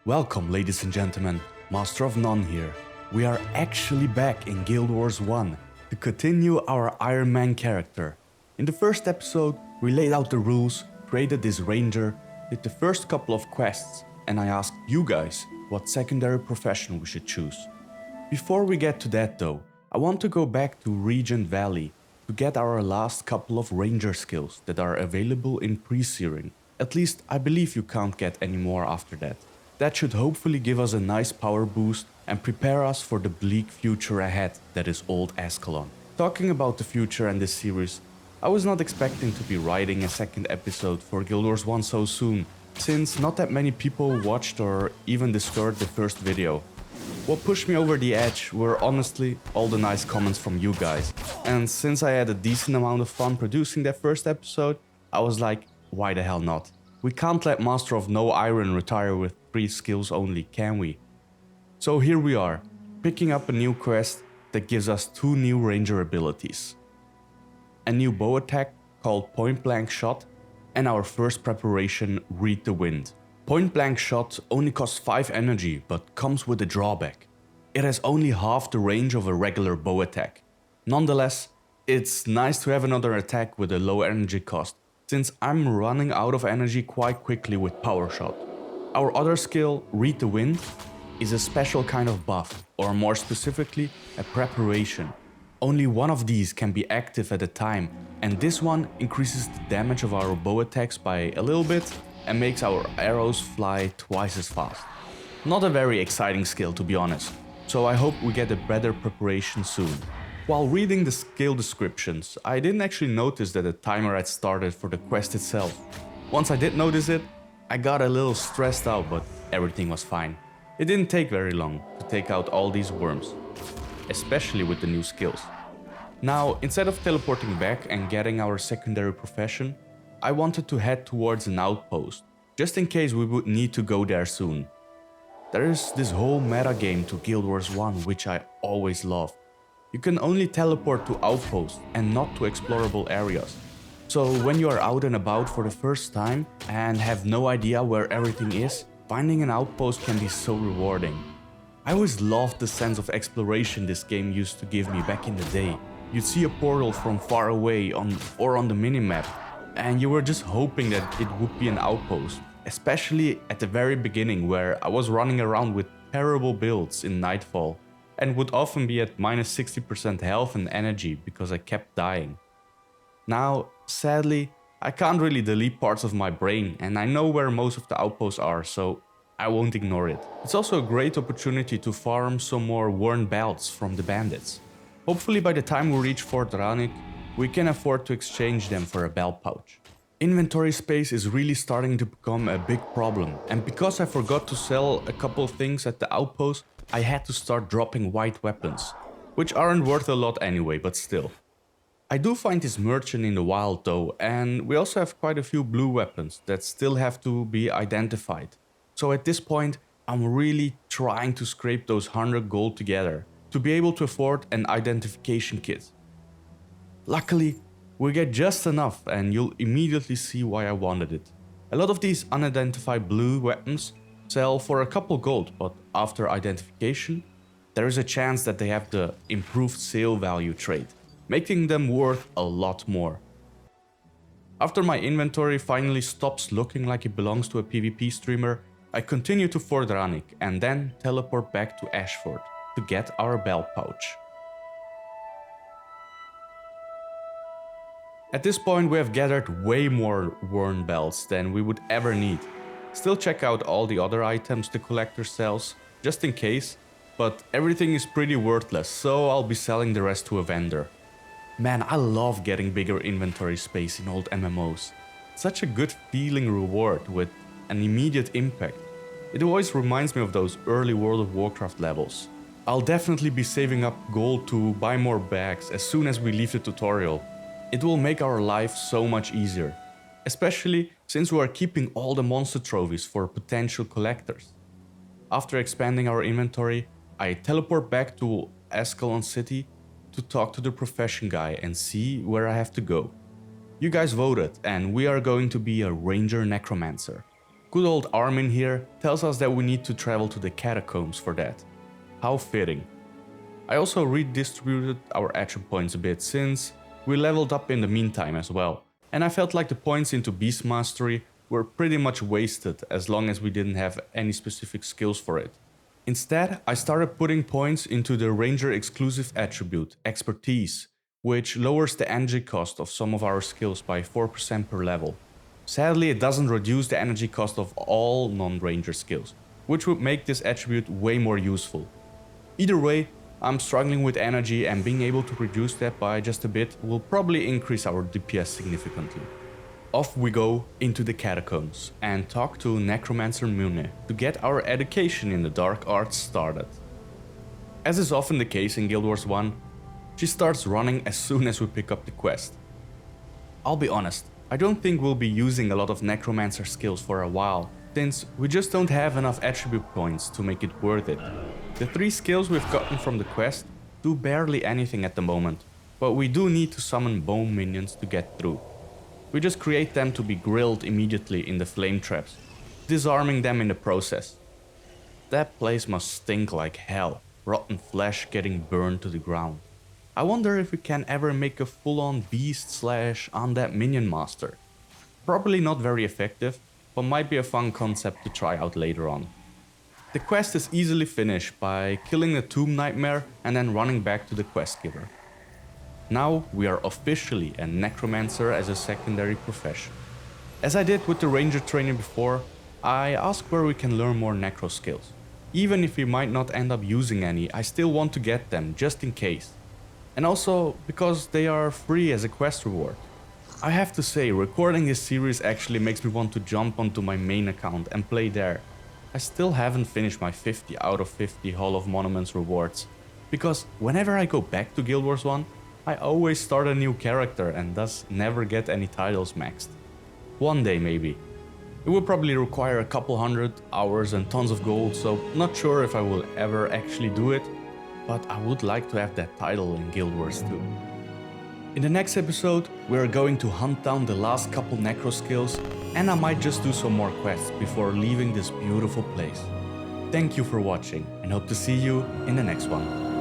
Welcome, ladies and gentlemen, Master of None here. We are actually back in Guild Wars 1 to continue our Ironman character. In the first episode, we laid out the rules, created this ranger, did the first couple of quests, and I asked you guys what secondary profession we should choose. Before we get to that though, I want to go back to Regent Valley to get our last couple of ranger skills that are available in pre-searing. At least I believe you can't get any more after that. That should hopefully give us a nice power boost and prepare us for the bleak future ahead that is old Ascalon. Talking about the future and this series, I was not expecting to be writing a second episode for Guild Wars 1 so soon, since not that many people watched or even discovered the first video. What pushed me over the edge were honestly all the nice comments from you guys, and since I had a decent amount of fun producing that first episode, I was like, why the hell not? We can't let Master of No Iron retire with 3 skills only, can we? So here we are, picking up a new quest that gives us 2 new ranger abilities. A new bow attack called Point Blank Shot, and our first preparation, Read the Wind. Point Blank Shot only costs 5 energy, but comes with a drawback. It has only half the range of a regular bow attack. Nonetheless, it's nice to have another attack with a low energy cost, since I'm running out of energy quite quickly with Power Shot. Our other skill, Read the Wind, is a special kind of buff, or more specifically, a preparation. Only one of these can be active at a time, and this one increases the damage of our bow attacks by a little bit and makes our arrows fly twice as fast. Not a very exciting skill, to be honest, so I hope we get a better preparation soon. While reading the skill descriptions, I didn't actually notice that a timer had started for the quest itself. Once I did notice it, I got a little stressed out, but everything was fine. It didn't take very long to take out all these worms, especially with the new skills. Now, instead of teleporting back and getting our secondary profession, I wanted to head towards an outpost, just in case we would need to go there soon. There is this whole meta game to Guild Wars 1 which I always loved. You can only teleport to outposts and not to explorable areas. So when you are out and about for the first time and have no idea where everything is, finding an outpost can be so rewarding. I always loved the sense of exploration this game used to give me back in the day. You'd see a portal from far away on the minimap, and you were just hoping that it would be an outpost, especially at the very beginning where I was running around with terrible builds in Nightfall and would often be at minus 60% health and energy because I kept dying. Now, sadly, I can't really delete parts of my brain and I know where most of the outposts are, so I won't ignore it. It's also a great opportunity to farm some more worn belts from the bandits. Hopefully by the time we reach Fort Ranik, we can afford to exchange them for a belt pouch. Inventory space is really starting to become a big problem, and because I forgot to sell a couple of things at the outpost, I had to start dropping white weapons, which aren't worth a lot anyway, but still. I do find this merchant in the wild though, and we also have quite a few blue weapons that still have to be identified. So at this point, I'm really trying to scrape those 100 gold together to be able to afford an identification kit. Luckily, we get just enough and you'll immediately see why I wanted it. A lot of these unidentified blue weapons sell for a couple gold, but after identification, there is a chance that they have the improved sale value trait, making them worth a lot more. After my inventory finally stops looking like it belongs to a PvP streamer, I continue to Fort Ranik and then teleport back to Ashford to get our belt pouch. At this point we have gathered way more worn belts than we would ever need. Still check out all the other items the collector sells, just in case, but everything is pretty worthless, so I'll be selling the rest to a vendor. Man, I love getting bigger inventory space in old MMOs. Such a good feeling reward with an immediate impact. It always reminds me of those early World of Warcraft levels. I'll definitely be saving up gold to buy more bags as soon as we leave the tutorial. It will make our life so much easier, especially since we are keeping all the monster trophies for potential collectors. After expanding our inventory, I teleport back to Ascalon City to talk to the profession guy and see where I have to go. You guys voted and we are going to be a Ranger Necromancer. Good old Armin here tells us that we need to travel to the catacombs for that. How fitting. I also redistributed our attribute points a bit since we leveled up in the meantime as well, and I felt like the points into Beast Mastery were pretty much wasted as long as we didn't have any specific skills for it. Instead, I started putting points into the Ranger exclusive attribute, Expertise, which lowers the energy cost of some of our skills by 4% per level. Sadly, it doesn't reduce the energy cost of all non-Ranger skills, which would make this attribute way more useful. Either way, I'm struggling with energy, and being able to reduce that by just a bit will probably increase our DPS significantly. Off we go into the catacombs and talk to Necromancer Mune to get our education in the dark arts started. As is often the case in Guild Wars 1, she starts running as soon as we pick up the quest. I'll be honest, I don't think we'll be using a lot of Necromancer skills for a while, since we just don't have enough attribute points to make it worth it. The 3 skills we've gotten from the quest do barely anything at the moment, but we do need to summon bone minions to get through. We just create them to be grilled immediately in the flame traps, disarming them in the process. That place must stink like hell, rotten flesh getting burned to the ground. I wonder if we can ever make a full-on beast/undead minion master. Probably not very effective, but might be a fun concept to try out later on. The quest is easily finished by killing the Tomb Nightmare and then running back to the quest giver. Now we are officially a necromancer as a secondary profession. As I did with the ranger training before, I ask where we can learn more necro skills. Even if we might not end up using any, I still want to get them just in case. And also because they are free as a quest reward. I have to say, recording this series actually makes me want to jump onto my main account and play there. I still haven't finished my 50 out of 50 Hall of Monuments rewards, because whenever I go back to Guild Wars 1, I always start a new character and thus never get any titles maxed. One day maybe. It will probably require a couple hundred hours and tons of gold, so not sure if I will ever actually do it, but I would like to have that title in Guild Wars 2. In the next episode, we are going to hunt down the last couple necro skills, and I might just do some more quests before leaving this beautiful place. Thank you for watching, and hope to see you in the next one.